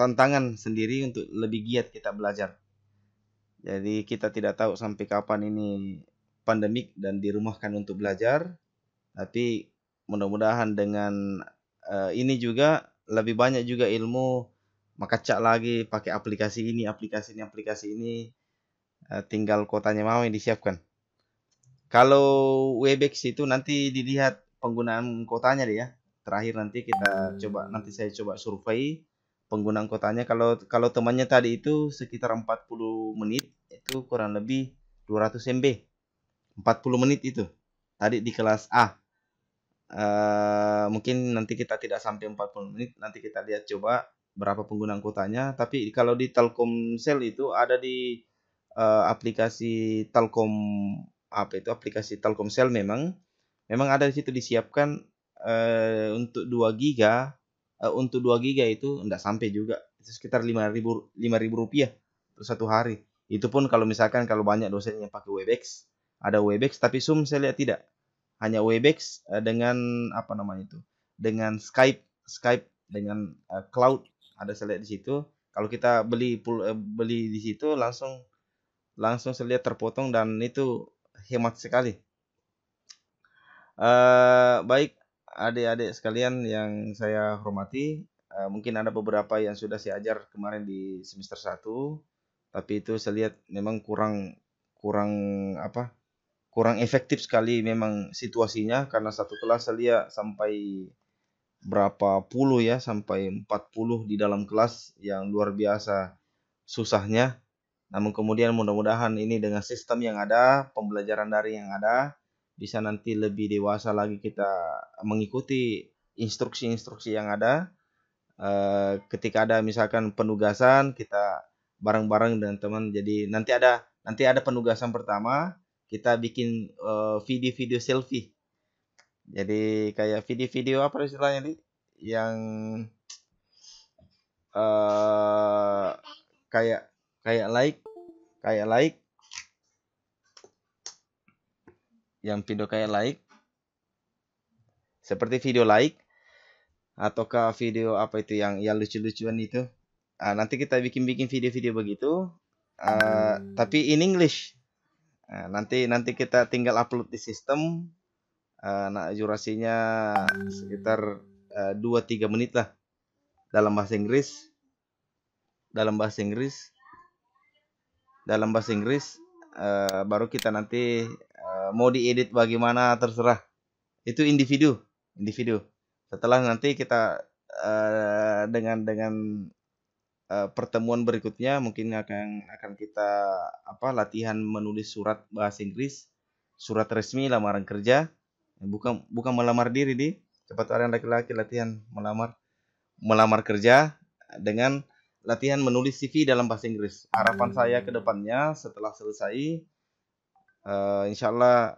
tantangan sendiri untuk lebih giat kita belajar. Jadi kita tidak tahu sampai kapan ini pandemik dan dirumahkan untuk belajar, tapi mudah-mudahan dengan ini juga lebih banyak juga ilmu makacak lagi pakai aplikasi ini, tinggal kotanya mau yang disiapkan. Kalau Webex itu nanti dilihat penggunaan kotanya deh ya. Terakhir nanti saya coba survei penggunaan kotanya. Kalau temannya tadi itu sekitar 40 menit, itu kurang lebih 200 MB. 40 menit itu. Tadi di kelas A. Mungkin nanti kita tidak sampai 40 menit, nanti kita lihat coba berapa penggunaan kotanya. Tapi kalau di Telkomsel itu ada di aplikasi Telkom, aplikasi Telkomsel memang ada di situ disiapkan untuk 2 giga, untuk 2 giga itu enggak sampai juga. Itu sekitar 5.000 rupiah untuk satu hari. Itu pun kalau misalkan kalau banyak dosen yang pakai Webex, ada Webex tapi Zoom saya lihat tidak. Hanya Webex dengan apa namanya itu? Dengan Skype dengan cloud ada saya lihat di situ. Kalau kita beli di situ langsung saya lihat terpotong dan itu hemat sekali. Baik adik-adik sekalian yang saya hormati, mungkin ada beberapa yang sudah saya ajar kemarin di semester 1, tapi itu saya lihat memang kurang kurang kurang efektif sekali memang situasinya, karena satu kelas saya lihat sampai berapa puluh ya, sampai 40 di dalam kelas yang luar biasa susahnya. Namun kemudian mudah-mudahan ini dengan sistem yang ada, pembelajaran daring yang ada, bisa nanti lebih dewasa lagi kita mengikuti instruksi-instruksi yang ada. Ketika ada misalkan penugasan, kita bareng-bareng dengan teman. Jadi nanti ada penugasan pertama, kita bikin video-video selfie. Jadi kayak video-video apa istilahnya nih? Yang eh kayak kayak like yang video kayak like seperti video like ataukah video apa itu yang lucu-lucuan itu. Nanti kita bikin video-video begitu, tapi in English. Nanti kita tinggal upload di sistem. Nah, durasinya sekitar 2-3 menit lah dalam bahasa Inggris. Baru kita nanti mau diedit bagaimana terserah. Itu individu. Setelah nanti kita dengan pertemuan berikutnya mungkin akan kita latihan menulis surat bahasa Inggris, surat resmi lamaran kerja. Bukan melamar diri di cepat orang laki-laki latihan melamar kerja dengan latihan menulis CV dalam bahasa Inggris. Harapan saya ke depannya setelah selesai, insya Allah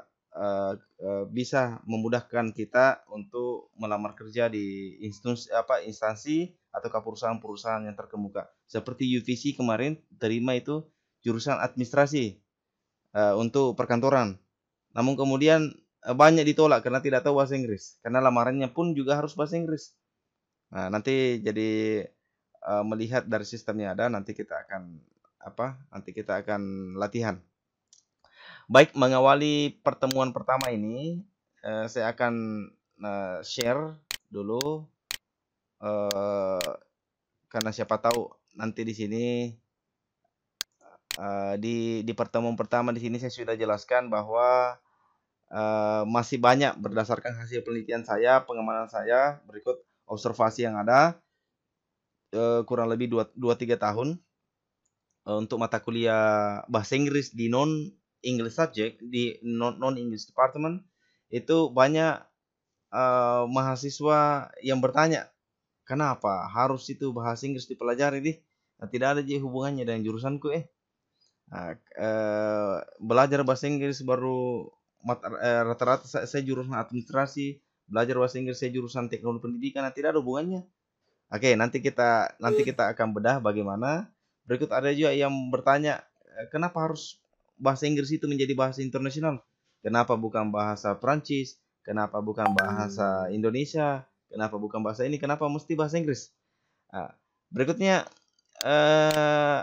bisa memudahkan kita untuk melamar kerja di instansi atau perusahaan-perusahaan yang terkemuka. Seperti UVC kemarin terima itu jurusan administrasi untuk perkantoran. Namun kemudian banyak ditolak karena tidak tahu bahasa Inggris. Karena lamarannya pun juga harus bahasa Inggris. Nah, nanti jadi melihat dari sistem yang ada, nanti kita akan latihan. Baik, mengawali pertemuan pertama ini, saya akan share dulu, karena siapa tahu nanti di sini di pertemuan pertama di sini saya sudah jelaskan bahwa masih banyak berdasarkan hasil penelitian saya, pengamanan saya, berikut observasi yang ada kurang lebih 2-3 tahun untuk mata kuliah bahasa Inggris di non-English subject, di non-English department, itu banyak mahasiswa yang bertanya, kenapa harus itu bahasa Inggris dipelajari di? Nah, tidak ada hubungannya dengan jurusanku belajar bahasa Inggris baru rata-rata saya jurusan administrasi, belajar bahasa Inggris saya jurusan teknologi pendidikan, tidak ada hubungannya. Oke, nanti kita akan bedah bagaimana. Berikut ada juga yang bertanya, kenapa harus bahasa Inggris itu menjadi bahasa internasional? Kenapa bukan bahasa Prancis? Kenapa bukan bahasa Indonesia? Kenapa bukan bahasa ini? Kenapa mesti bahasa Inggris? Berikutnya, eh,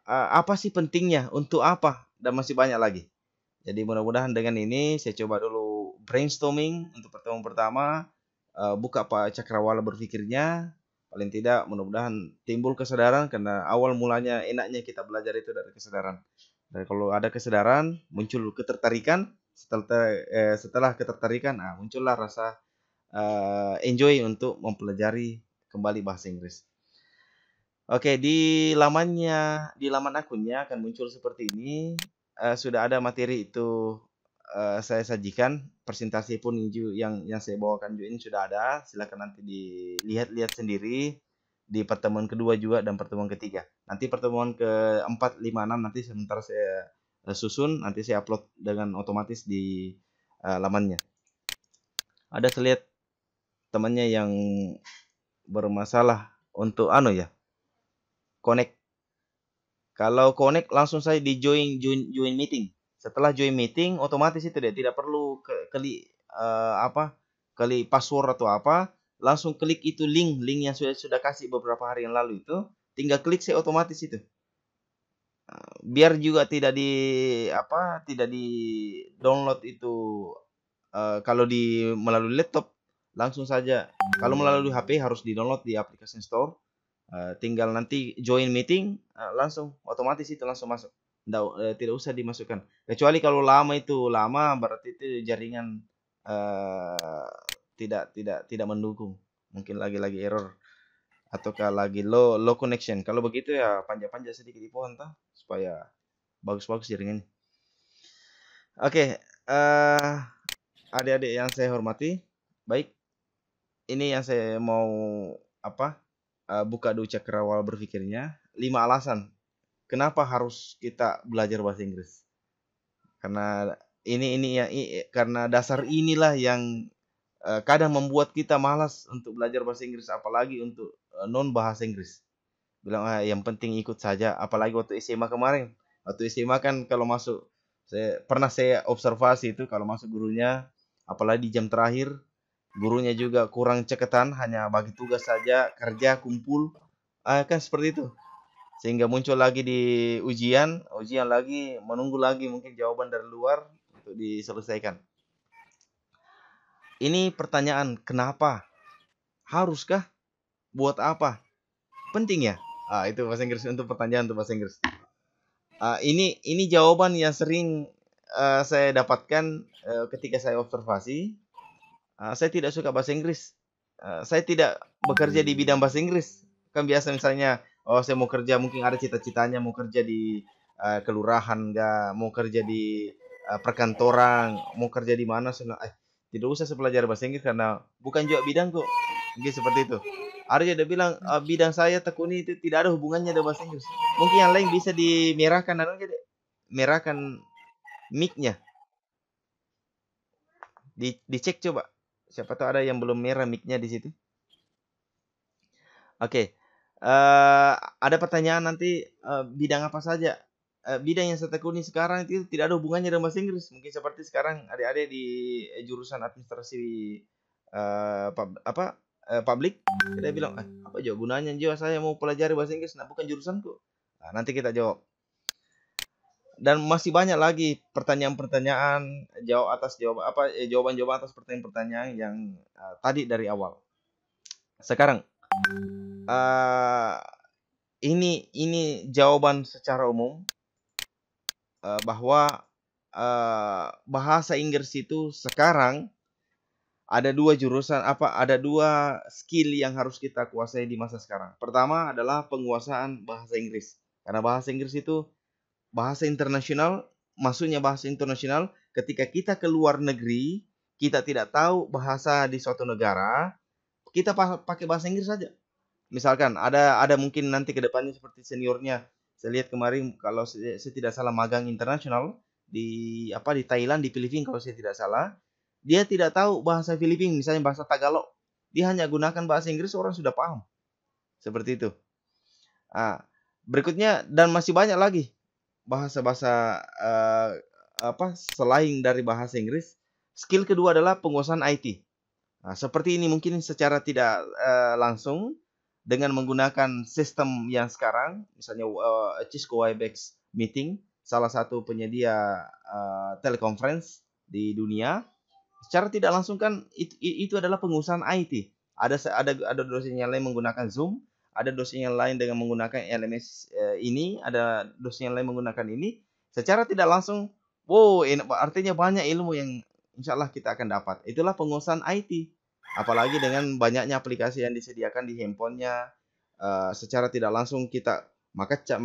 apa sih pentingnya? Untuk apa? Dan masih banyak lagi. Jadi mudah-mudahan dengan ini saya coba dulu brainstorming untuk pertemuan pertama, buka Pak Cakrawala berpikirnya, paling tidak mudah-mudahan timbul kesadaran karena awal mulanya enaknya kita belajar itu dari kesadaran. Dan kalau ada kesadaran, muncul ketertarikan, setelah ketertarikan, muncullah rasa enjoy untuk mempelajari kembali bahasa Inggris. Oke, di laman akunnya akan muncul seperti ini. Sudah ada materi itu saya sajikan. Presentasi pun yang saya bawakan juga ini sudah ada. Silakan nanti dilihat-lihat sendiri di pertemuan kedua juga dan pertemuan ketiga. Nanti pertemuan keempat, lima, enam nanti sementara saya susun, nanti saya upload dengan otomatis di lamannya. Ada saya lihat temannya yang bermasalah untuk connect. Kalau connect langsung saya di join meeting. Setelah join meeting otomatis itu dia tidak perlu klik password atau apa, langsung klik itu link yang sudah kasih beberapa hari yang lalu itu, tinggal klik saya otomatis itu. Biar juga tidak di download itu kalau melalui laptop langsung saja. Kalau melalui HP harus di download di aplikasi store. Tinggal nanti join meeting langsung otomatis itu langsung masuk. Tidak usah dimasukkan. Kecuali kalau lama berarti itu jaringan tidak mendukung. Mungkin lagi error ataukah lagi low connection. Kalau begitu ya panjang-panjang sedikit di pohon supaya bagus-bagus jaringannya. Oke, adik-adik yang saya hormati, baik. Ini yang saya mau buka dulu Cakrawala berpikirnya. 5 alasan kenapa harus kita belajar bahasa Inggris. Karena karena dasar inilah yang kadang membuat kita malas untuk belajar bahasa Inggris, apalagi untuk non bahasa Inggris. Bilang yang penting ikut saja, apalagi waktu SMA kemarin. Waktu SMA kan kalau masuk, saya observasi itu kalau masuk gurunya, apalagi di jam terakhir, gurunya juga kurang ceketan, hanya bagi tugas saja, kerja kumpul, kan seperti itu. Sehingga muncul lagi di ujian lagi, menunggu lagi mungkin jawaban dari luar untuk diselesaikan. Ini pertanyaan, kenapa? Haruskah? Buat apa? Penting ya? Itu bahasa Inggris, untuk pertanyaan untuk bahasa Inggris. Ini jawaban yang sering saya dapatkan ketika saya observasi. Saya tidak suka bahasa Inggris. Saya tidak bekerja di bidang bahasa Inggris. Kan biasa misalnya, saya mau kerja, mungkin ada cita-citanya mau kerja di kelurahan, mau kerja di perkantoran, mau kerja di mana. Tidak usah saya pelajari bahasa Inggris karena bukan juga bidangku. Mungkin seperti itu. Ada yang bilang bidang saya tekuni itu tidak ada hubungannya dengan bahasa Inggris. Mungkin yang lain bisa dimerahkan, merahkan mic-nya. Dicek coba. Siapa tahu ada yang belum merah mic-nya di situ. Oke. Ada pertanyaan nanti bidang apa saja? Bidang yang saya tekuni sekarang itu tidak ada hubungannya dengan bahasa Inggris. Mungkin seperti sekarang adik-adik di jurusan administrasi publik, kita bilang apa juga gunanya juga saya mau pelajari bahasa Inggris, bukan jurusanku. Nanti kita jawab. Dan masih banyak lagi pertanyaan-pertanyaan, jawaban-jawaban atas pertanyaan-pertanyaan yang tadi dari awal. Sekarang ini jawaban secara umum bahwa bahasa Inggris itu sekarang ada dua skill yang harus kita kuasai di masa sekarang. Pertama adalah penguasaan bahasa Inggris. Karena bahasa Inggris itu bahasa internasional, maksudnya bahasa internasional. Ketika kita ke luar negeri, kita tidak tahu bahasa di suatu negara, kita pakai bahasa Inggris saja. Misalkan ada mungkin nanti ke depannya seperti seniornya. Saya lihat kemarin kalau saya tidak salah magang internasional di Thailand, di Filipina kalau saya tidak salah. Dia tidak tahu bahasa Filipina, misalnya bahasa Tagalog. Dia hanya gunakan bahasa Inggris, orang sudah paham. Seperti itu. Berikutnya, dan masih banyak lagi bahasa-bahasa selain dari bahasa Inggris. Skill kedua adalah penguasaan IT. Seperti ini mungkin secara tidak langsung dengan menggunakan sistem yang sekarang, misalnya Cisco Webex Meeting, salah satu penyedia teleconference di dunia, secara tidak langsung kan itu adalah pengusahaan IT. Ada dosen yang lain menggunakan Zoom, ada dosen yang lain dengan menggunakan LMS ini, ada dosen yang lain menggunakan ini. Secara tidak langsung, wow, artinya banyak ilmu yang insya Allah kita akan dapat. Itulah pengusahaan IT. Apalagi dengan banyaknya aplikasi yang disediakan di handphonenya, secara tidak langsung kita makecak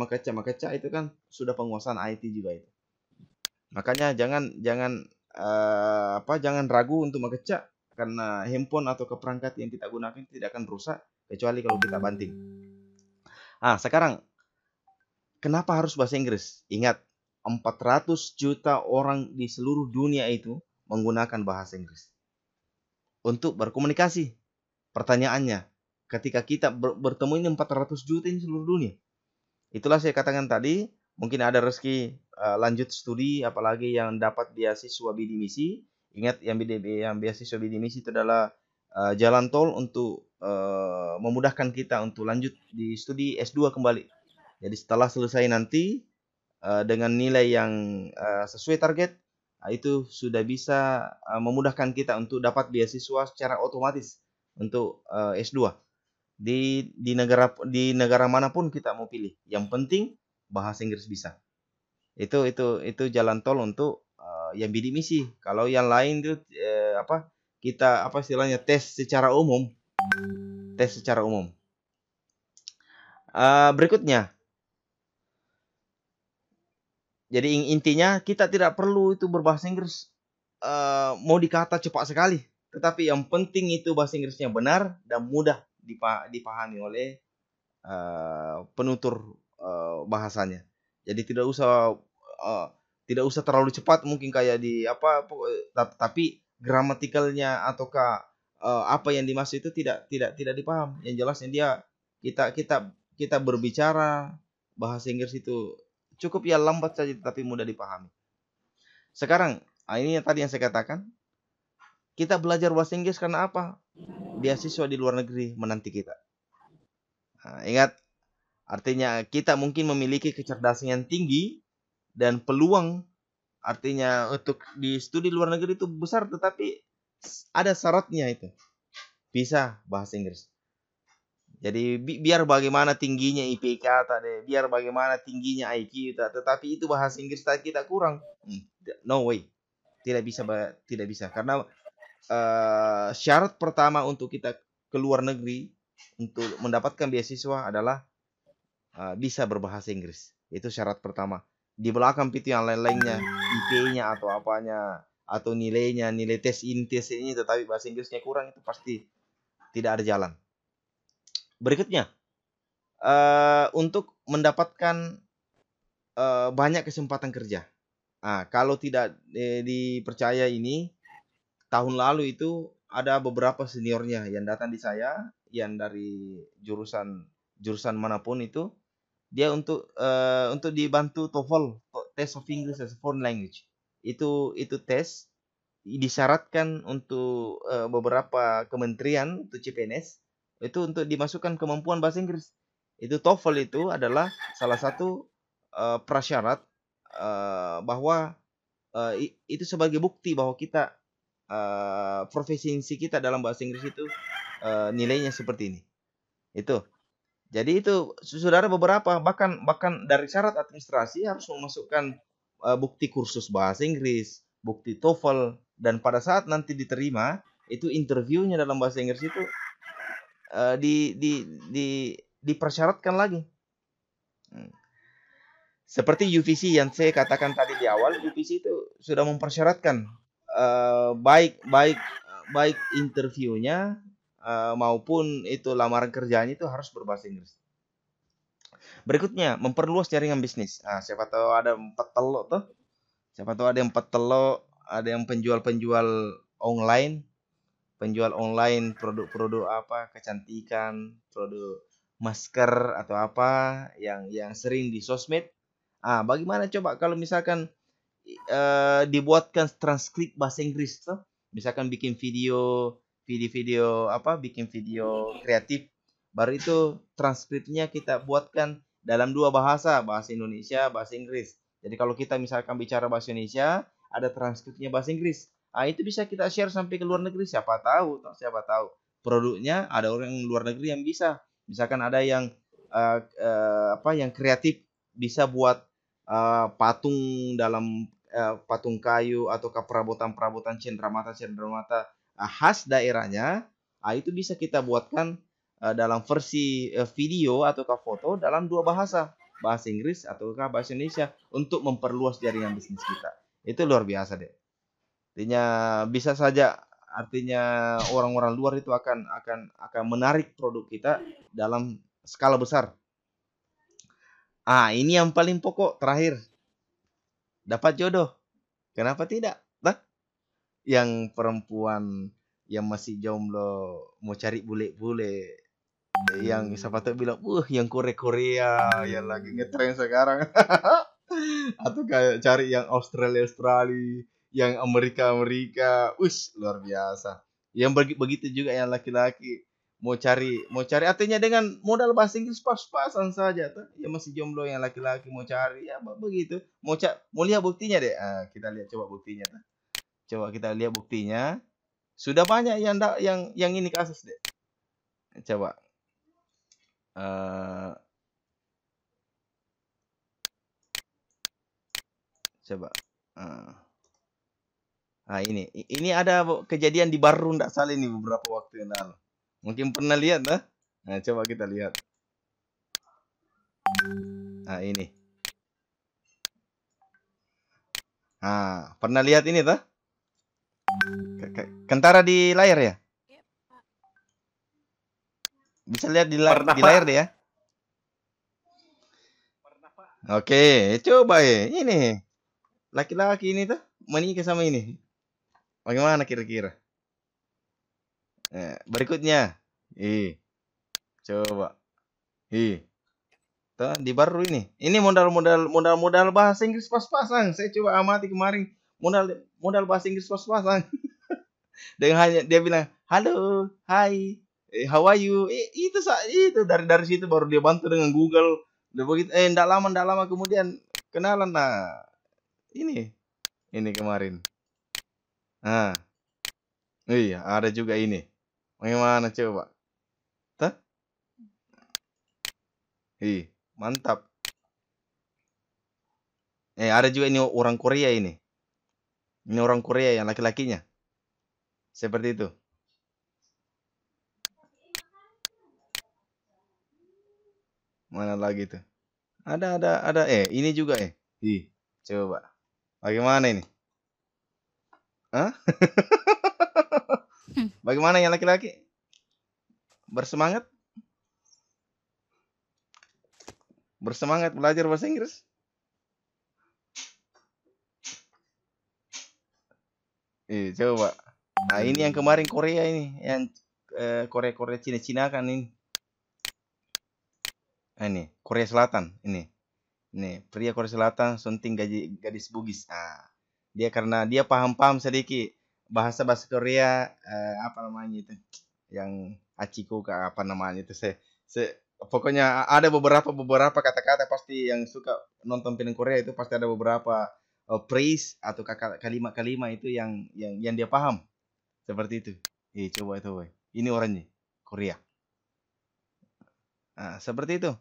itu kan sudah penguasaan IT juga itu. Makanya jangan ragu untuk mengecek, karena handphone atau perangkat yang kita gunakan tidak akan rusak kecuali kalau kita banting. Sekarang kenapa harus bahasa Inggris? Ingat, 400 juta orang di seluruh dunia itu menggunakan bahasa Inggris untuk berkomunikasi. Pertanyaannya, ketika kita bertemu ini 400 juta ini seluruh dunia. Itulah saya katakan tadi, mungkin ada rezeki lanjut studi, apalagi yang dapat beasiswa bidik misi. Ingat, yang beasiswa bidik misi itu adalah jalan tol untuk memudahkan kita untuk lanjut di studi S2 kembali. Jadi setelah selesai nanti dengan nilai yang sesuai target, itu sudah bisa memudahkan kita untuk dapat beasiswa secara otomatis untuk S2 di negara manapun kita mau pilih. Yang penting bahasa Inggris bisa. Itu jalan tol untuk yang bidik misi. Kalau yang lain itu kita istilahnya tes secara umum. Berikutnya. Jadi intinya kita tidak perlu itu berbahasa Inggris mau dikata cepat sekali. Tetapi yang penting itu bahasa Inggrisnya benar dan mudah dipahami oleh penutur bahasanya. Jadi tidak usah terlalu cepat, mungkin kayak tapi gramatikalnya ataukah apa yang dimaksud itu tidak dipaham. Yang jelasnya kita berbicara bahasa Inggris itu cukup ya lambat saja tapi mudah dipahami. Sekarang ini yang tadi yang saya katakan, kita belajar bahasa Inggris karena apa? Beasiswa di luar negeri menanti kita. Ingat, artinya kita mungkin memiliki kecerdasan yang tinggi dan peluang, artinya untuk di studi luar negeri itu besar, tetapi ada syaratnya itu. Bisa bahasa Inggris. Jadi biar bagaimana tingginya IPK tadi, biar bagaimana tingginya IQ tetapi itu bahasa Inggris kita kurang. No way. Tidak bisa karena syarat pertama untuk kita ke luar negeri untuk mendapatkan beasiswa adalah bisa berbahasa Inggris. Itu syarat pertama. Di belakang itu yang lain-lainnya, IP-nya atau apanya, atau nilai tes ini, tetapi bahasa Inggrisnya kurang, itu pasti tidak ada jalan. Berikutnya, untuk mendapatkan banyak kesempatan kerja. Kalau tidak dipercaya ini, tahun lalu itu ada beberapa seniornya yang datang di saya, yang dari jurusan manapun itu, dia untuk dibantu TOEFL, Test of English as a Foreign Language. Itu tes disyaratkan untuk beberapa kementerian untuk CPNS, itu untuk dimasukkan kemampuan bahasa Inggris. Itu TOEFL itu adalah salah satu prasyarat bahwa itu sebagai bukti bahwa kita profesiensi kita dalam bahasa Inggris itu nilainya seperti ini. Itu. Jadi itu saudara beberapa bahkan dari syarat administrasi harus memasukkan bukti kursus bahasa Inggris, bukti TOEFL, dan pada saat nanti diterima itu interviewnya dalam bahasa Inggris itu dipersyaratkan lagi. Seperti UVC yang saya katakan tadi di awal, UVC itu sudah mempersyaratkan baik interviewnya maupun itu lamaran kerjanya itu harus berbahasa Inggris. Berikutnya, memperluas jaringan bisnis. Siapa tahu ada 4 telok tuh. Siapa tahu ada yang 4 telok, ada yang penjual online, produk-produk kecantikan, produk masker atau apa yang sering di sosmed. Bagaimana coba kalau misalkan dibuatkan transkrip bahasa Inggris tuh, misalkan bikin video kreatif Baru itu transkripnya kita buatkan dalam dua bahasa, bahasa Indonesia, bahasa Inggris. Jadi kalau kita misalkan bicara bahasa Indonesia, ada transkripnya bahasa Inggris. Ah, itu bisa kita share sampai ke luar negeri. Siapa tahu produknya ada orang luar negeri yang bisa. Misalkan ada yang yang kreatif bisa buat patung dalam patung kayu ataukah perabotan-perabotan cenderamata khas daerahnya. Ah, itu bisa kita buatkan dalam versi video ataukah foto dalam dua bahasa, bahasa Inggris ataukah bahasa Indonesia untuk memperluas jaringan bisnis kita. Itu luar biasa deh. Artinya bisa saja, artinya orang-orang luar itu akan menarik produk kita dalam skala besar. Ah, ini yang paling pokok terakhir. Dapat jodoh. Kenapa tidak? Nah, yang perempuan yang masih jomblo mau cari bule-bule, yang siapa tahu bilang, yang Korea yang lagi ngetren sekarang." Atau kayak cari yang Australia, yang Amerika, luar biasa. Yang begitu juga yang laki-laki mau cari artinya dengan modal bahasa Inggris pas-pasan saja tuh. Ya masih jomblo yang laki-laki mau cari ya begitu. Mau lihat buktinya deh. Kita lihat coba buktinya tuh. Coba kita lihat buktinya. Sudah banyak yang ini kasus deh. Coba. Coba. Nah, ini ada kejadian di Baru ndak salah ini beberapa waktu yang lalu. Mungkin pernah lihat dah. Nah, coba kita lihat. Nah, ini. Nah, pernah lihat ini tuh? Kentara di layar ya? Bisa lihat di layar deh ya? Oke, coba ya. Ini. Laki-laki ini tuh menikah sama ini. Bagaimana kira-kira? Berikutnya. Coba. Tuh, di Baru ini. Ini modal bahasa Inggris pas-pasan. Saya coba amati kemarin. Modal bahasa Inggris pas-pasan. Dengan hanya dia bilang, "Halo, hai, how are you?" Itu dari situ baru dia bantu dengan Google. Udah begitu, enggak lama kemudian kenalan. Nah, ini kemarin. Nah, iya, ada juga ini. Bagaimana coba? Tuh? Mantap. Ada juga ini orang Korea ini. Ini orang Korea yang laki-lakinya. Seperti itu. Mana lagi tuh? Ada. Ini juga coba. Bagaimana ini? Hah? Bagaimana yang laki-laki? Bersemangat? Bersemangat belajar bahasa Inggris? Coba. Nah, ini yang kemarin Korea ini, yang Korea Cina kan ini. Nah, ini Korea Selatan ini. Ini pria Korea Selatan sunting gadis Bugis. Dia karena dia paham sedikit bahasa Korea, apa namanya itu? Yang Hachiko apa namanya itu? Pokoknya ada beberapa kata-kata pasti yang suka nonton film Korea itu pasti ada beberapa phrase atau kalimat-kalimat itu yang dia paham. Seperti itu. Coba itu, woy. Ini orangnya Korea. Seperti itu.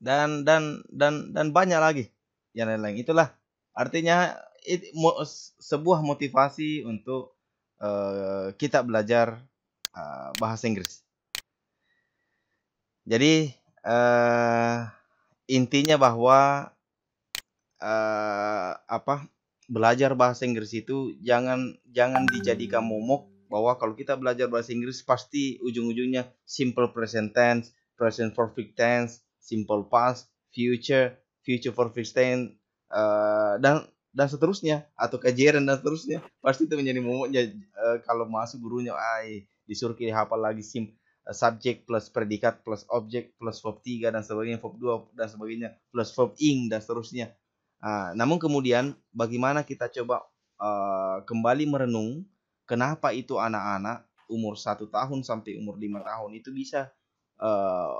Dan banyak lagi yang lain-lain. Itulah artinya sebuah motivasi untuk kita belajar bahasa Inggris. Jadi intinya bahwa belajar bahasa Inggris itu jangan dijadikan momok bahwa kalau kita belajar bahasa Inggris pasti ujung-ujungnya simple present tense, present perfect tense, simple past, future perfect tense, dan seterusnya, atau kajian dan seterusnya. Pasti itu menjadi momoknya kalau masuk gurunya disuruh kita hafal lagi subjek plus predikat plus objek plus verb 3 dan sebagainya, verb 2 dan sebagainya, plus verb ing dan seterusnya. Namun kemudian bagaimana kita coba kembali merenung kenapa itu anak-anak umur 1 tahun sampai umur 5 tahun itu bisa uh,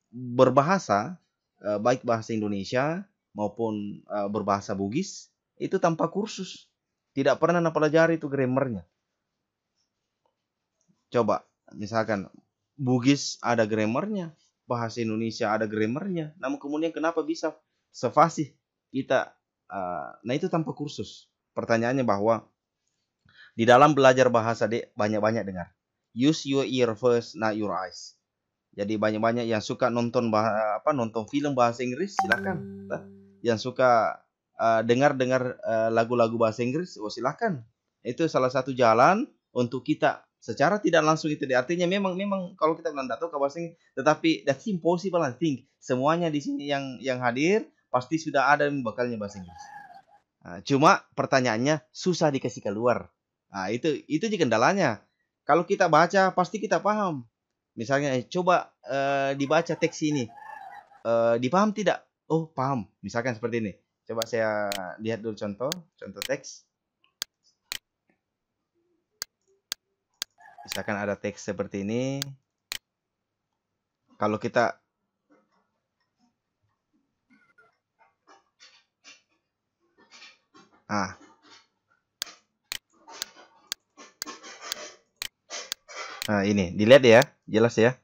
berbahasa, baik bahasa Indonesia maupun berbahasa Bugis itu tanpa kursus. Tidak pernah napelajari itu grammarnya. Coba, misalkan Bugis ada grammarnya, bahasa Indonesia ada grammarnya, namun kemudian kenapa bisa sefasih kita? Nah itu tanpa kursus. Pertanyaannya bahwa di dalam belajar bahasa banyak-banyak dengar. Use your ear first, not your eyes. Jadi banyak-banyak yang suka nonton nonton film bahasa Inggris, silakan. Yang suka dengar-dengar lagu-lagu bahasa Inggris, silakan. Itu salah satu jalan untuk kita secara tidak langsung itu. Artinya memang kalau kita bilang tahu ke bahasa Inggris, tetapi that's impossible I think. Semuanya di sini yang hadir pasti sudah ada bakalnya bahasa Inggris. Cuma pertanyaannya susah dikasih keluar. Itu juga kendalanya. Kalau kita baca pasti kita paham. Misalnya coba dibaca teks ini. Dipaham tidak? Oh, paham. Misalkan seperti ini. Coba saya lihat dulu contoh teks. Misalkan ada teks seperti ini. Kalau kita ini dilihat ya, jelas ya.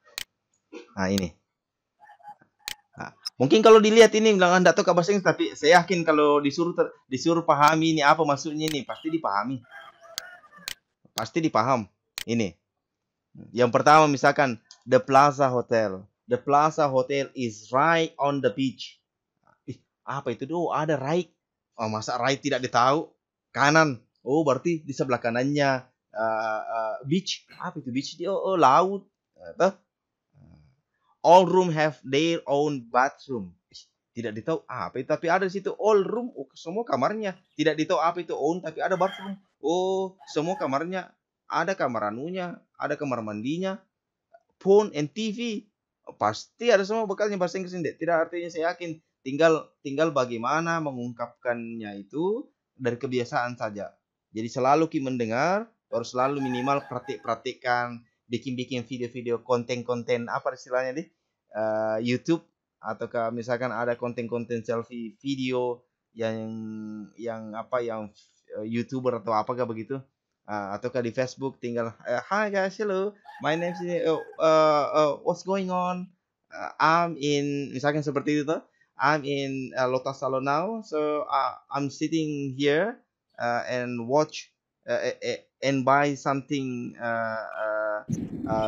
Ini. Mungkin kalau dilihat ini bilang enggak tahu bahasa Inggris, tapi saya yakin kalau disuruh pahami ini apa maksudnya ini pasti dipahami. Pasti dipaham. Ini. Yang pertama misalkan The Plaza Hotel. The Plaza Hotel is right on the beach. Apa itu? Ada right. Masa right tidak ditahu? Kanan. Berarti di sebelah kanannya beach. Apa itu beach? Laut. All room have their own bathroom. Tidak ditahu apa itu, tapi ada di situ all room. Semua kamarnya. Tidak ditahu apa itu own, tapi ada bathroom. Semua kamarnya ada kamar anunya, ada kamar mandinya, phone and TV. Pasti ada semua bekalnya bahasa Inggris ini. Tidak, artinya saya yakin tinggal bagaimana mengungkapkannya itu dari kebiasaan saja. Jadi selalu kita mendengar, harus selalu minimal praktik-praktikkan, bikin video-video, konten-konten apa istilahnya di YouTube, ataukah misalkan ada konten-konten selfie video yang YouTuber atau apakah begitu, ataukah di Facebook tinggal hi guys, hello, my name is what's going on, I'm in, misalkan seperti itu, I'm in Lotus Salon now, so I'm sitting here and watch and buy something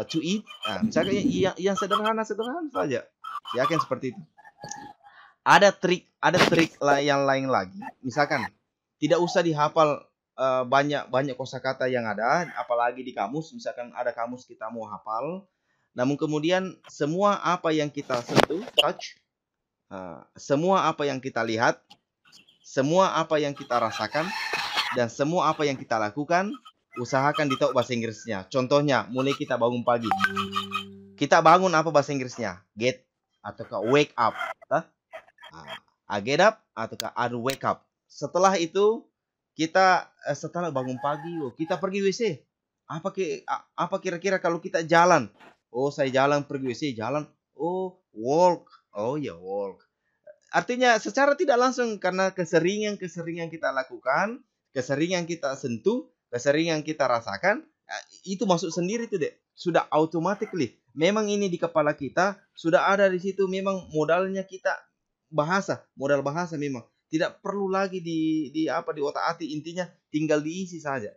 to eat. Misalkan yang sederhana saja. Yakin seperti itu. Ada trik yang lain lagi. Misalkan tidak usah dihafal banyak kosakata yang ada, apalagi di kamus. Misalkan ada kamus kita mau hafal, namun kemudian semua apa yang kita sentuh, touch, semua apa yang kita lihat, semua apa yang kita rasakan, dan semua apa yang kita lakukan, usahakan ditahu bahasa Inggrisnya. Contohnya, mulai kita bangun pagi. Kita bangun apa bahasa Inggrisnya? Get ataukah wake up. Get up ataukah wake up. Setelah itu, kita setelah bangun pagi, kita pergi WC. Apa kira-kira kalau kita jalan? Saya jalan pergi WC, jalan. Walk. Walk. Artinya secara tidak langsung karena keseringan kita lakukan, keseringan kita sentuh, keseringan kita rasakan, itu masuk sendiri tuh, Dek. Sudah automatically. Memang ini di kepala kita sudah ada di situ, memang modalnya kita modal bahasa memang. Tidak perlu lagi di otak-atik, intinya tinggal diisi saja.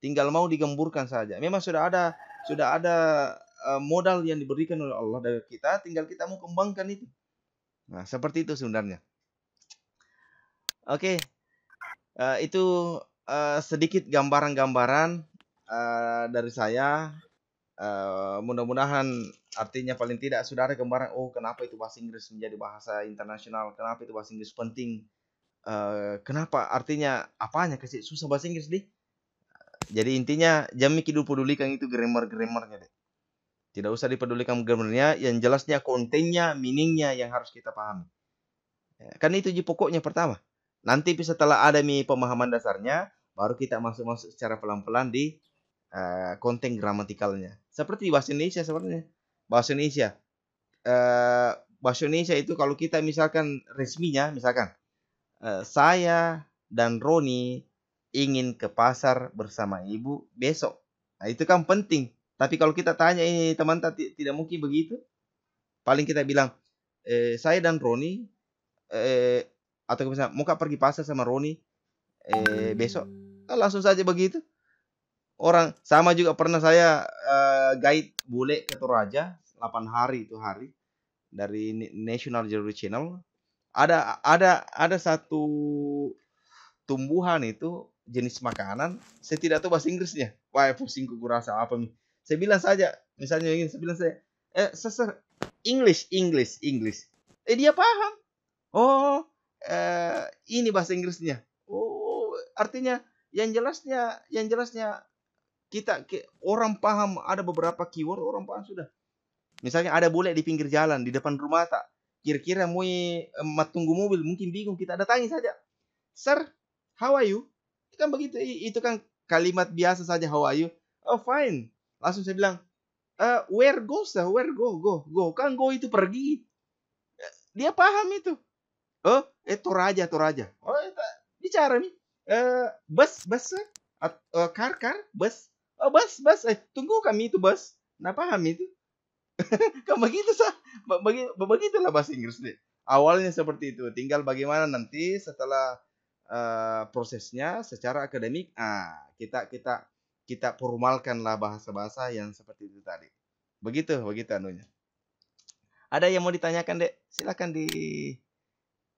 Tinggal mau digemburkan saja. Memang sudah ada modal yang diberikan oleh Allah dari kita, tinggal kita mau kembangkan itu. Nah, seperti itu sebenarnya. Oke. Itu sedikit gambaran-gambaran dari saya. Mudah-mudahan artinya paling tidak sudah ada gambaran, kenapa itu bahasa Inggris menjadi bahasa internasional, kenapa itu bahasa Inggris penting, kenapa, artinya apanya kasih susah bahasa Inggris deh. Jadi intinya jangan pedulikan itu grammar-grammarnya deh. Tidak usah dipedulikan grammarnya, yang jelasnya kontennya, meaningnya yang harus kita pahami. Kan itu pokoknya pertama. Nanti setelah ada pemahaman dasarnya, baru kita masuk secara pelan-pelan di konten gramatikalnya. Seperti bahasa Indonesia sebenarnya. Bahasa Indonesia. Eh, bahasa Indonesia itu kalau kita misalkan resminya, misalkan saya dan Roni ingin ke pasar bersama ibu besok. Nah, itu kan penting. Tapi kalau kita tanya ini teman tidak mungkin begitu. Paling kita bilang, saya dan Roni, atau misalnya mau pergi pasar sama Roni besok. Nah, langsung saja begitu. Orang sama juga pernah saya guide bule ke Toraja 8 hari itu hari dari National Geographic Channel. Ada satu tumbuhan itu jenis makanan, saya tidak tahu bahasa Inggrisnya. Wah, pusing ku rasa apa nih. Saya bilang saja, misalnya ingin saya bilang saya, seser English. Dia paham. Oh, ini bahasa Inggrisnya. Oh, artinya yang jelasnya orang paham, ada beberapa keyword orang paham sudah. Misalnya ada bule di pinggir jalan di depan rumah tak. Kira-kira mau tunggu mobil mungkin bingung, kita datangi saja. Sir, how are you? Kan begitu, itu kan kalimat biasa saja, how are you? Oh, fine. Langsung saya bilang, where go sir? Where go? Kan go itu pergi. Dia paham itu. Oh, Toraja. Oh, bicara nih. Bus, car, bus. Oh, bus. Tunggu kami itu bus. Nah, paham itu. Kan begitu sah. Begitulah bahasa Inggris deh. Awalnya seperti itu. Tinggal bagaimana nanti setelah prosesnya secara akademik, kita formalkanlah bahasa-bahasa yang seperti itu tadi. Begitu anunya. Ada yang mau ditanyakan, Dek? Silakan di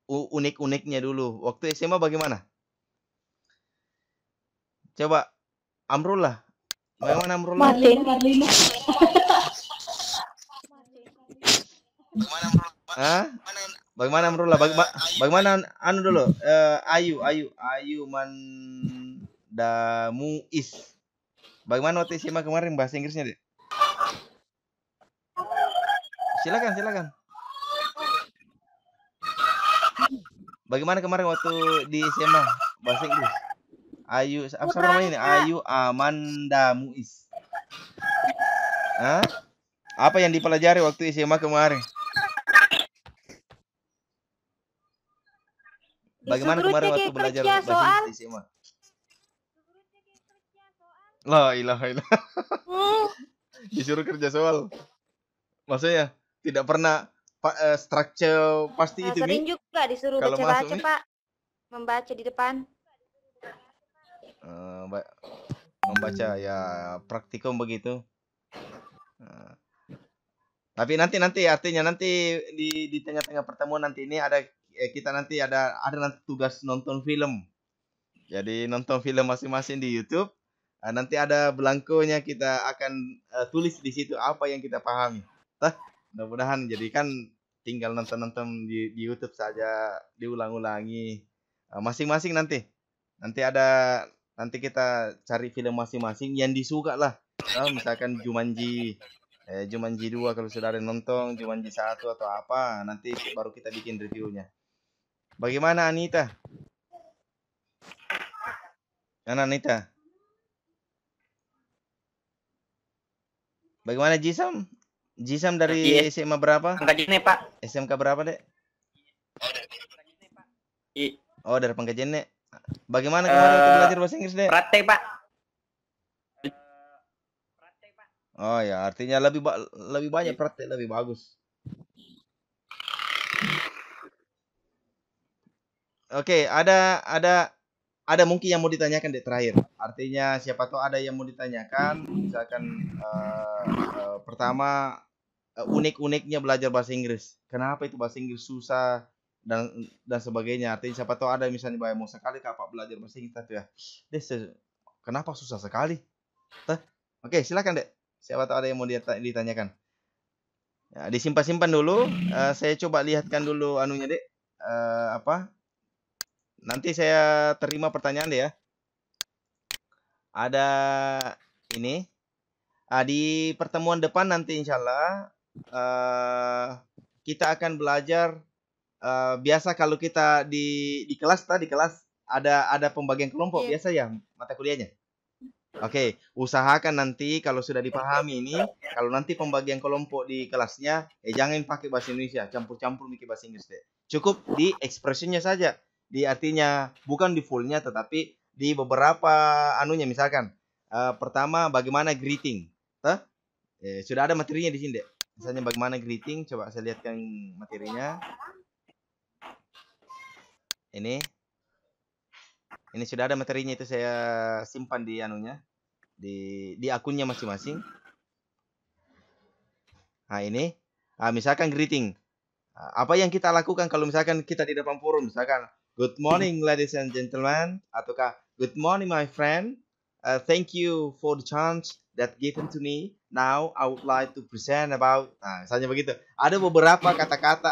unik-uniknya dulu. Waktu SMA bagaimana? Coba Amrullah. Bagaimana Amrullah? Bagaimana Amrullah? Bagaimana anu dulu? Ayu Mandamuis. Bagaimana waktu SMA kemarin bahasa Inggrisnya, Dek? Silakan. Bagaimana kemarin waktu di SMA bahasa Inggris? Ayu, apa namanya ini? Ayu Amanda Muiz. Apa yang dipelajari waktu SMA kemarin? Bagaimana kemarin waktu belajar bahasa Inggris di SMA? La ilaha illallah. Disuruh kerja soal. Maksudnya tidak pernah structure pasti itu sering juga disuruh baca-baca, Pak. Membaca di depan. Membaca ya praktikum begitu. Tapi nanti artinya nanti di tengah-tengah pertemuan nanti ini ada kita nanti ada nanti tugas nonton film. Jadi nonton film masing-masing di YouTube. Nanti ada belangkonya, kita akan tulis di situ apa yang kita pahami. Mudah-mudahan jadi kan tinggal nonton di YouTube saja, diulang-ulangi masing-masing nanti kita cari film masing-masing yang disuka lah. Misalkan Jumanji 2 kalau sudah ada nonton, Jumanji 1 atau apa, nanti baru kita bikin reviewnya. Bagaimana Anita? Anita? Bagaimana Jisam? Jisam dari SMA berapa? Pangkajian, Pak. SMK berapa, Dek? Oh, dari Pangkajian, Dek. Bagaimana kemarin waktu belajar bahasa Inggris, Dek? Praktek, Pak. Oh ya, artinya lebih banyak praktek, lebih bagus. Oke, ada mungkin yang mau ditanyakan, Dek, terakhir. Artinya siapa tahu ada yang mau ditanyakan, misalkan pertama unik-uniknya belajar bahasa Inggris. Kenapa itu bahasa Inggris susah dan sebagainya. Artinya siapa tahu ada misalnya mau sekali Pak belajar bahasa Inggris tapi ya, kenapa susah sekali? Oke, silakan, Dek. Siapa tahu ada yang mau ditanyakan. Ya, disimpan dulu. Saya coba lihatkan dulu anunya, Dek. Nanti saya terima pertanyaan deh ya. Ada ini. Di pertemuan depan nanti insya Allah kita akan belajar. Biasa kalau kita di kelas ada pembagian kelompok, biasa ya mata kuliahnya. Oke, usahakan nanti kalau sudah dipahami ini, kalau nanti pembagian kelompok di kelasnya, jangan pakai bahasa Indonesia, campur-campur mikir bahasa Inggris deh. Cukup di ekspresinya saja, di artinya bukan di fullnya, tetapi di beberapa anunya misalkan. Pertama, bagaimana greeting, Tuh? Sudah ada materinya di sini deh. Misalnya bagaimana greeting, coba saya lihatkan materinya. Ini sudah ada materinya, itu saya simpan di anunya, di akunnya masing-masing. Nah ini, misalkan greeting. Apa yang kita lakukan kalau misalkan kita di depan forum, misalkan good morning ladies and gentlemen, ataukah good morning my friend, thank you for the chance that given to me. Now I would like to present about, misalnya begitu. Ada beberapa kata-kata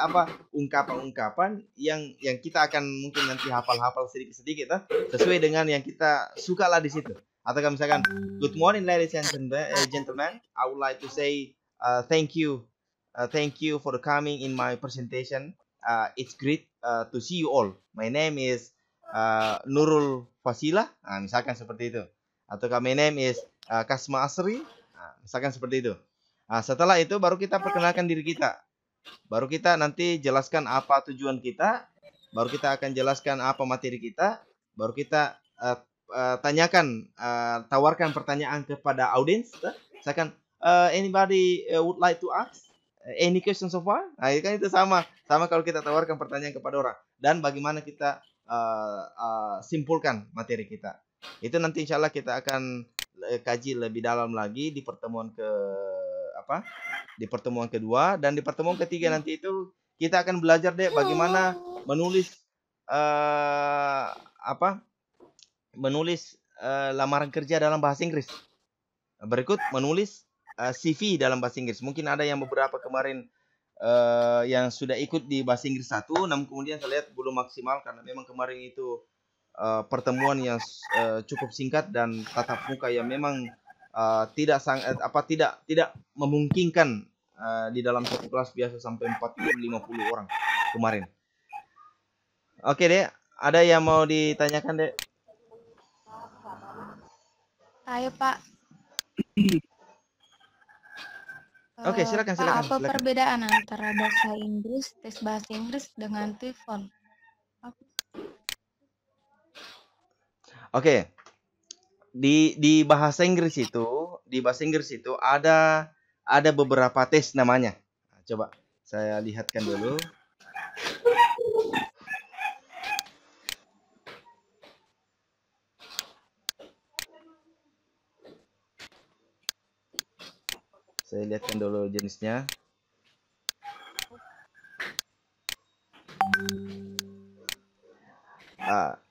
ungkapan-ungkapan yang kita akan mungkin nanti hafal-hafal sedikit-sedikit, sesuai dengan yang kita suka lah di situ. Atau misalkan good morning ladies and gentlemen, I would like to say thank you. Thank you for coming in my presentation. It's great to see you all. My name is Nurul Fasila. Misalkan seperti itu. Atau my name is Kasma Asri. Misalkan seperti itu. Setelah itu baru kita perkenalkan diri kita. Baru kita nanti jelaskan apa tujuan kita. Baru kita akan jelaskan apa materi kita. Baru kita tawarkan pertanyaan kepada audiens. Misalkan anybody would like to ask any question so far? Nah, kan itu sama kalau kita tawarkan pertanyaan kepada orang, dan bagaimana kita simpulkan materi kita. Itu nanti insya Allah kita akan kaji lebih dalam lagi di pertemuan di pertemuan kedua, dan di pertemuan ketiga nanti itu kita akan belajar deh bagaimana menulis lamaran kerja dalam bahasa Inggris. Berikut menulis CV dalam bahasa Inggris. Mungkin ada yang beberapa kemarin yang sudah ikut di bahasa Inggris 1, namun kemudian saya lihat belum maksimal karena memang kemarin itu pertemuan yang cukup singkat dan tatap muka yang memang tidak memungkinkan di dalam satu kelas biasa sampai 40-50 orang kemarin. Oke deh, ada yang mau ditanyakan deh? Ayo Pak. Oke, silakan. Apa perbedaan antara tes bahasa Inggris dengan TOEFL? Oke. Di bahasa Inggris itu ada beberapa tes namanya. Coba saya lihatkan dulu. Saya lihatkan dulu jenisnya.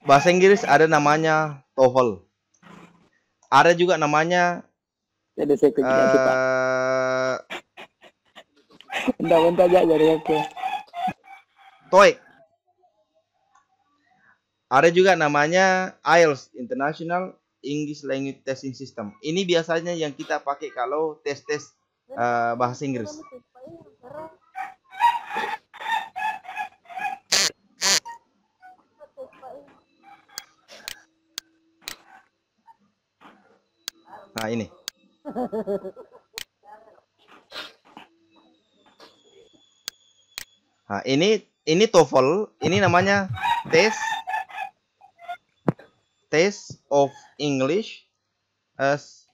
Bahasa Inggris ada namanya TOEFL. Ada juga namanya TOEIC. Ada juga namanya IELTS, International English Language Testing System. Ini biasanya yang kita pakai kalau tes-tes bahasa Inggris. Nah, ini. Nah, ini TOEFL, ini namanya Test of English as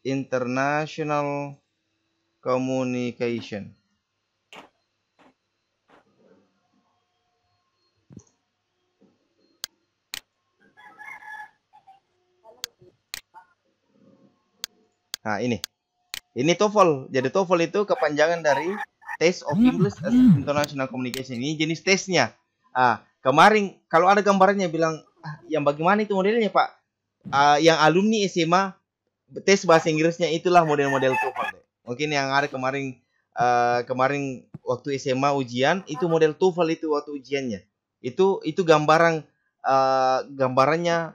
International Communication. Nah, ini TOEFL. Jadi TOEFL itu kepanjangan dari Test of English as International Communication. Ini jenis tesnya. Kemarin kalau ada gambarnya bilang, yang bagaimana itu modelnya Pak? Yang alumni SMA tes bahasa Inggrisnya itulah model-model TOEFL. Mungkin yang ada kemarin waktu SMA ujian itu model TOEFL itu waktu ujiannya. Itu gambarannya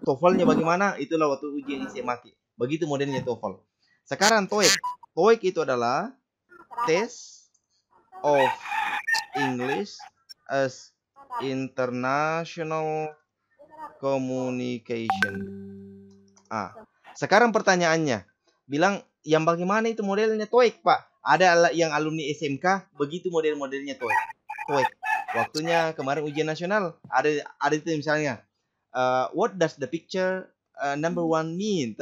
TOEFL-nya bagaimana? Itulah waktu ujian SMA. Begitu modelnya TOEFL. Sekarang TOEIC itu adalah Test of English as International Communication. Sekarang pertanyaannya, bilang yang bagaimana itu modelnya TOEIC, Pak? Ada yang alumni SMK begitu model-modelnya TOEIC. TOEIC. Waktunya kemarin ujian nasional ada itu misalnya, what does the picture number one mean?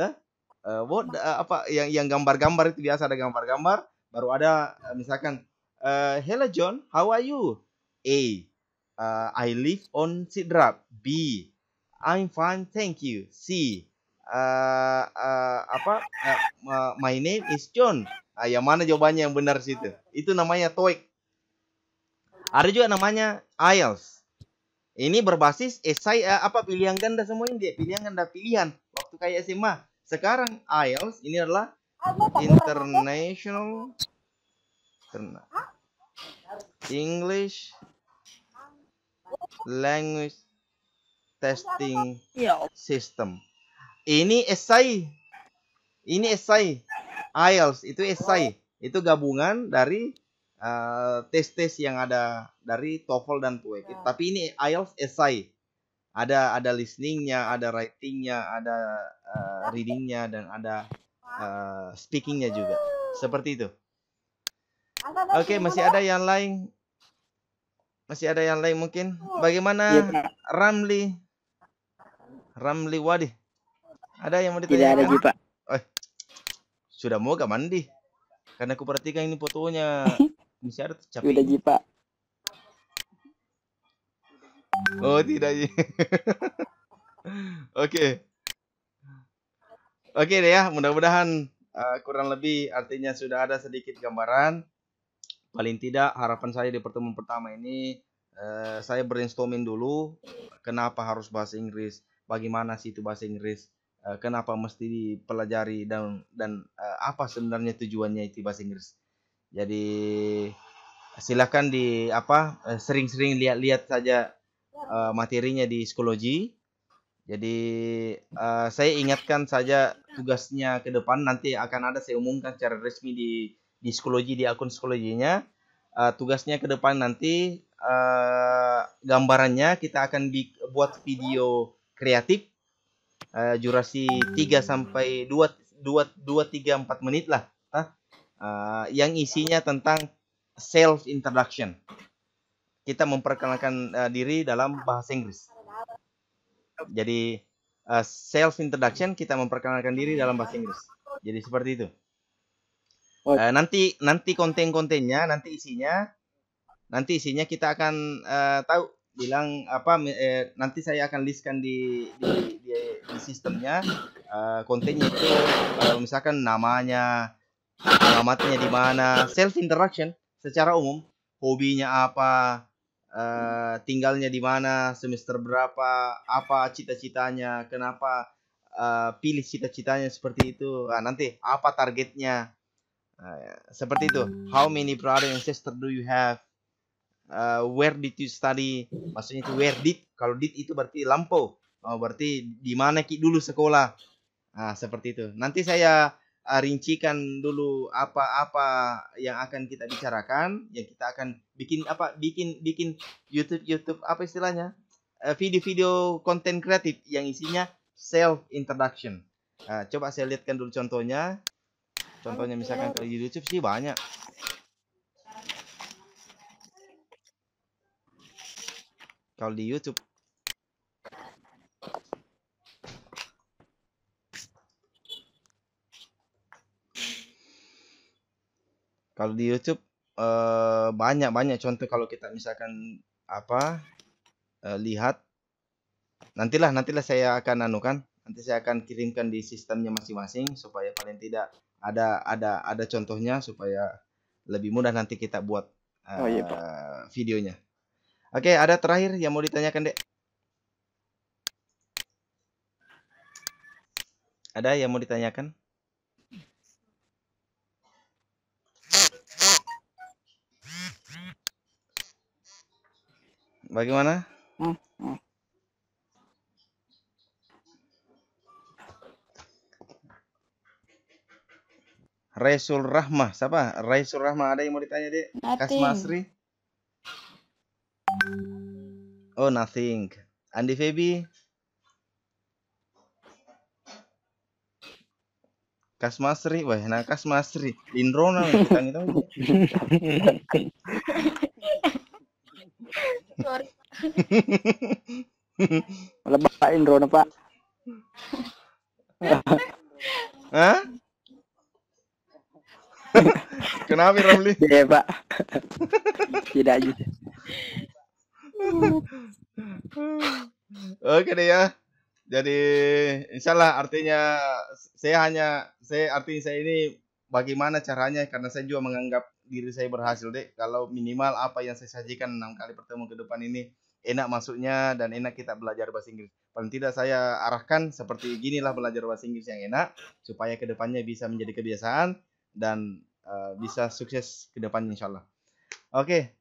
Apa yang gambar-gambar itu biasa ada gambar-gambar, baru ada misalkan hello John, how are you? A. I live on Sidrap. B. I'm fine, thank you. C. My name is John. Yang mana jawabannya yang benar situ? Itu namanya TOEIC. Ada juga namanya IELTS. Ini berbasis esai pilihan ganda semua ini dia, pilihan ganda pilihan waktu kayak SMA. Sekarang IELTS ini adalah International English Language Testing System. Ini esai. IELTS itu esai. Itu gabungan dari tes-tes yang ada dari TOEFL dan TOEIC. Tapi ini IELTS esai. Ada listeningnya, ada writingnya, ada readingnya, dan ada speakingnya juga. Seperti itu. Oke, masih ada yang lain? Masih ada yang lain mungkin? Bagaimana Ramli Wadi? Ada yang mau ditanyakan? Tidak ada, Pak. Sudah mau gak mandi? Karena aku perhatikan ini fotonya masih ada capek. Sudah, Pak. Oh, tidak. Oke. Oke deh ya, mudah-mudahan kurang lebih artinya sudah ada sedikit gambaran. Paling tidak harapan saya di pertemuan pertama ini saya brainstorming dulu kenapa harus bahasa Inggris, bagaimana sih itu bahasa Inggris, kenapa mesti dipelajari dan apa sebenarnya tujuannya itu bahasa Inggris. Jadi silakan sering-sering lihat saja materinya di psikologi. Jadi saya ingatkan saja tugasnya ke depan nanti akan ada, saya umumkan secara resmi di psikologi, di akun psikologinya. Tugasnya ke depan nanti gambarannya kita akan buat video kreatif durasi 3 sampai 2-3-4 menit lah, yang isinya tentang self introduction. Kita memperkenalkan diri dalam bahasa Inggris. Jadi self introduction, kita memperkenalkan diri dalam bahasa Inggris. Jadi seperti itu. Nanti konten-kontennya, nanti isinya kita akan tahu bilang apa. Nanti saya akan listkan di sistemnya kontennya itu, misalkan namanya, alamatnya di mana, self introduction secara umum, hobinya apa, tinggalnya di mana, semester berapa, apa cita-citanya, kenapa pilih cita-citanya seperti itu. Nanti apa targetnya. Seperti itu. How many brother and sister do you have? Where did you study? Maksudnya itu where did. Kalau did itu berarti lampau. Berarti di mana dulu sekolah. Seperti itu. Nanti saya rincikan dulu apa yang akan kita bicarakan, yang kita akan bikin YouTube apa istilahnya? Video-video konten kreatif yang isinya self introduction. Coba saya lihatkan dulu contohnya. Contohnya misalkan kalau di YouTube sih banyak. Kalau di YouTube banyak contoh. Kalau kita misalkan lihat, nantilah saya akan nanti saya akan kirimkan di sistemnya masing-masing supaya paling tidak ada contohnya supaya lebih mudah nanti kita buat videonya. Oke, ada terakhir yang mau ditanyakan, Dek? Ada yang mau ditanyakan? Bagaimana? Raisul Rahmah, siapa? Raisul Rahmah, ada yang mau ditanya, Dek? Kasmasri? Oh, nothing. Andi Febi? Kasmasri, wah, nah Kasmasri, Lindrona kita gitu. Sorry. Lebain drone Pak. Hah? Kenapa Ramli? Iya Pak. Tidak aja. Oke deh ya. Jadi insyaallah artinya saya ini bagaimana caranya, karena saya juga menganggap diri saya berhasil deh kalau minimal apa yang saya sajikan 6 kali pertemuan ke depan ini enak masuknya dan enak kita belajar bahasa Inggris. Paling tidak saya arahkan seperti ginilah belajar bahasa Inggris yang enak supaya ke depannya bisa menjadi kebiasaan dan bisa sukses ke depannya insyaallah. Oke.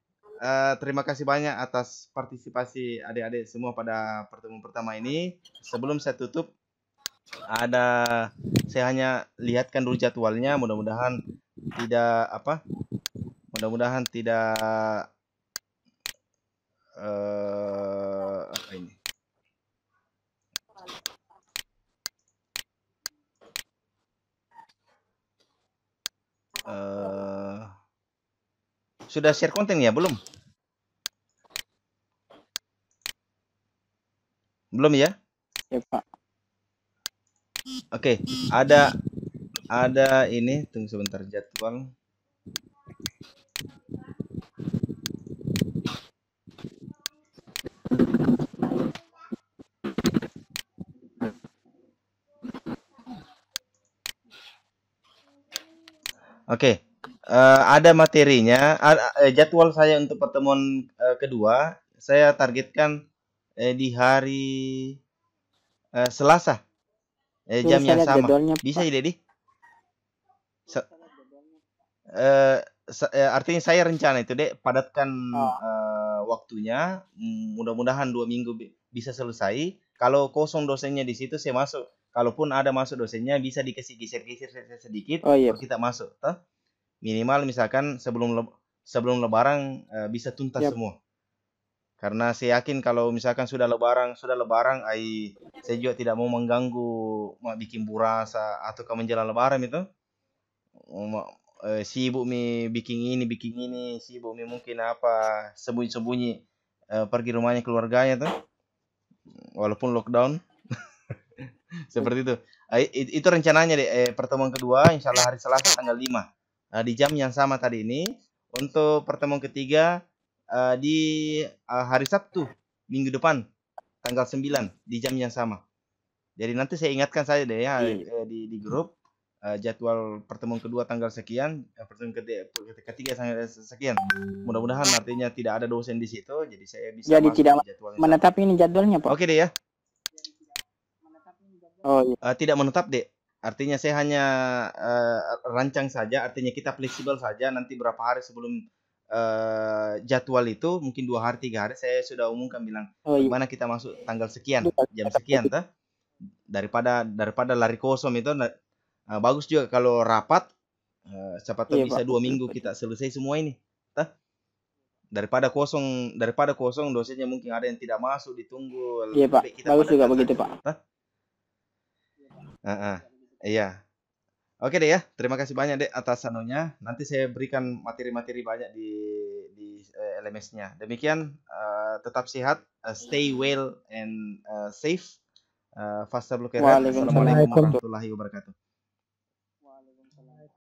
Terima kasih banyak atas partisipasi adik-adik semua pada pertemuan pertama ini. Sebelum saya tutup, saya hanya lihatkan dulu jadwalnya. Mudah-mudahan tidak apa ini. Sudah share konten ya? Belum? Belum ya? Ya Pak. Oke, ada ini, tunggu sebentar jadwal. Oke, ada materinya, jadwal saya untuk pertemuan kedua, saya targetkan di hari Selasa, jam yang sama. Bisa ya, Dedi? Artinya saya rencana itu, Dek, padatkan waktunya, mudah-mudahan 2 minggu bisa selesai. Kalau kosong dosennya di situ saya masuk. Kalaupun ada masuk dosennya bisa dikasih geser-geser sedikit, baru kita masuk. Minimal misalkan sebelum lebaran bisa tuntas semua. Karena saya yakin kalau misalkan sudah lebaran, saya juga tidak mau mengganggu, bikin burasa atau menjelang lebaran itu. Sibuk bikin ini, sibuk mungkin apa, sembunyi-sembunyi pergi rumahnya keluarganya tuh. Walaupun lockdown. Seperti itu. Itu rencananya deh, pertemuan kedua insyaallah hari Selasa tanggal 5. Di jam yang sama tadi ini. Untuk pertemuan ketiga di hari Sabtu minggu depan tanggal 9 di jam yang sama. Jadi nanti saya ingatkan saja deh ya di grup jadwal pertemuan kedua tanggal sekian, pertemuan ketiga tanggal sekian. Mudah-mudahan artinya tidak ada dosen di situ, jadi saya bisa jadi tidak menetap ini jadwalnya Pak. Oke deh ya. Oh iya. Tidak menetap deh. Artinya saya hanya rancang saja, artinya kita fleksibel saja. Nanti berapa hari sebelum jadwal itu, mungkin 2 hari 3 hari saya sudah umumkan bilang gimana kita masuk tanggal sekian, jam sekian tuh. Daripada lari kosong itu bagus juga kalau rapat siapa tahu bisa 2 minggu kita selesai semua ini. Daripada kosong dosennya mungkin ada yang tidak masuk, ditunggu. Iya Pak, bagus juga begitu Pak. Iya. Oke deh ya, terima kasih banyak deh atas anunya. Nanti saya berikan materi-materi banyak di LMS-nya. Demikian, tetap sehat, stay well and safe. Assalamualaikum warahmatullahi wabarakatuh.